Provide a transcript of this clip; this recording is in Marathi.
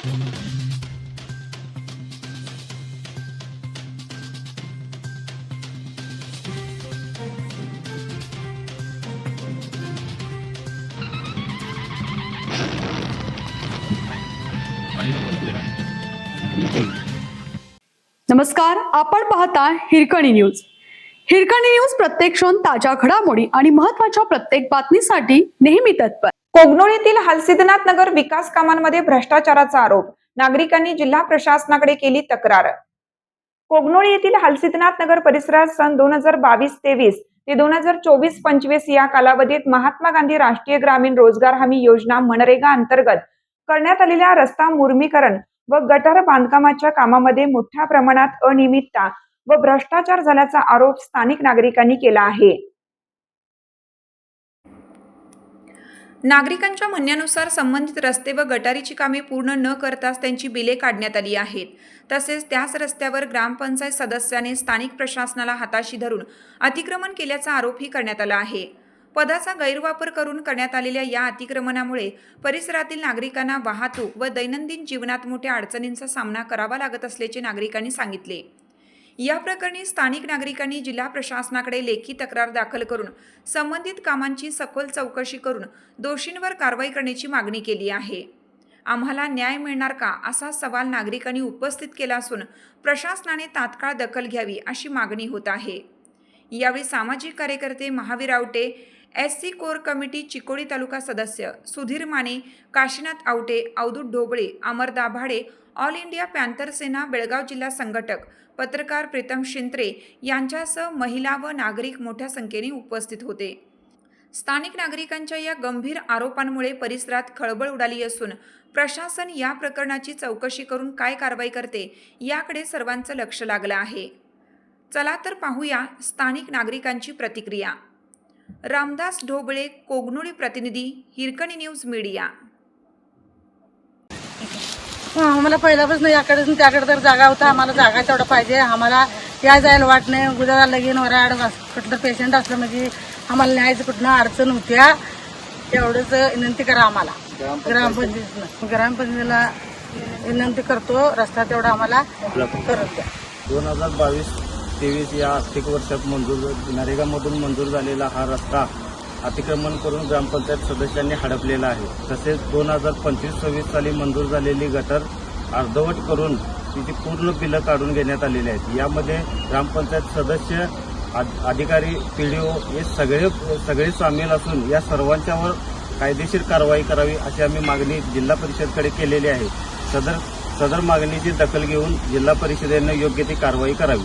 नमस्कार, आपण पाहता हिरकणी न्यूज. हिरकणी न्यूज प्रत्येक क्षण ताज्या घडामोडी आणि महत्त्वाच्या प्रत्येक बातमीसाठी नेहमी तत्पर. कोगनोळीतील हलसिद्धनाथ नगर विकास कामांमध्ये भ्रष्टाचाराचा आरोप, नागरिकांनी जिल्हा प्रशासनाकडे केली तक्रार. कोगनोळी येथील हलसिद्धनाथ नगर परिसरात सन 2022-23 ते 2024-25 या कालावधीत महात्मा गांधी राष्ट्रीय ग्रामीण रोजगार हमी योजना मनरेगा अंतर्गत करण्यात आलेल्या रस्ता मुर्मीकरण व गटार बांधकामाच्या कामामध्ये मोठ्या प्रमाणात अनियमितता व भ्रष्टाचार झाल्याचा आरोप स्थानिक नागरिकांनी केला आहे. नागरिकांच्या म्हणण्यानुसार संबंधित रस्ते व गटारीची कामे पूर्ण न करताच त्यांची बिले काढण्यात आली आहेत. तसेच त्याच रस्त्यावर ग्रामपंचायत सदस्याने स्थानिक प्रशासनाला हाताशी धरून अतिक्रमण केल्याचा आरोपही करण्यात आला आहे. पदाचा गैरवापर करून करण्यात आलेल्या या अतिक्रमणामुळे परिसरातील नागरिकांना वाहतूक व दैनंदिन जीवनात मोठ्या अडचणींचा सामना करावा लागत असल्याचे नागरिकांनी सांगितले. या प्रकरणी स्थानिक नागरिकांनी जिल्हा प्रशासनाकडे लेखी तक्रार दाखल करून संबंधित कामांची सखोल चौकशी करून दोषींवर कारवाई करण्याची मागणी केली आहे. आम्हाला न्याय मिळणार का असा सवाल नागरिकांनी उपस्थित केला असून प्रशासनाने तात्काळ दखल घ्यावी अशी मागणी होत आहे. यावेळी सामाजिक कार्यकर्ते Mahavir Awate, SC core committee Chikodi taluka सदस्य Sudhir Mane, Kashinath Awate, Avdhoot Dhoble, Amar Dabhade, all India panther Sena Belgaum जिल्हा संघटक, पत्रकार प्रीतम शिंत्रे यांच्यासह महिला व नागरिक मोठ्या संख्येने उपस्थित होते. स्थानिक नागरिकांच्या या गंभीर आरोपांमुळे परिसरात खळबळ उडाली असून प्रशासन या प्रकरणाची चौकशी करून काय कारवाई करते याकडे सर्वांचं लक्ष लागलं आहे. चला तर पाहूया स्थानिक नागरिकांची प्रतिक्रिया. रामदास ढोबळे, कोगनोळी प्रतिनिधी, हिरकणी न्यूज मीडिया. आम्हाला पहिल्यापासून याकडे त्याकडे तर जागा होता. आम्हाला जागा तेवढा पाहिजे. आम्हाला या जायला वाट नाही. गुजराला लगीन वराड कुठलं पेशंट असलं म्हणजे आम्हाला न्यायचं कुठनं अडचण होत्या. तेवढंच विनंती करा आम्हाला ग्रामपंचायतीला विनंती करतो. रस्ता तेवढा आम्हाला करून द्या. 2022-23 या आर्थिक वर्षात नरेगामधून मंजूर झालेला हा रस्ता अतिक्रमण करून ग्रामपंचायत सदस्यांनी हडपलेला आहे. तसेच 2025-26 साली मंजूर झालेली गटर अर्धवट करून तिची पूर्ण बिलं काढून घेण्यात आलेली आहेत. यामध्ये ग्रामपंचायत सदस्य, अधिकारी, PDO हे सगळे सामील असून या सर्वांच्यावर कायदेशीर कारवाई करावी अशी आम्ही मागणी जिल्हा परिषदेकडे केलेली आहे. सदर मागणीची दखल घेऊन जिल्हा परिषदेने योग्य ती कारवाई करावी.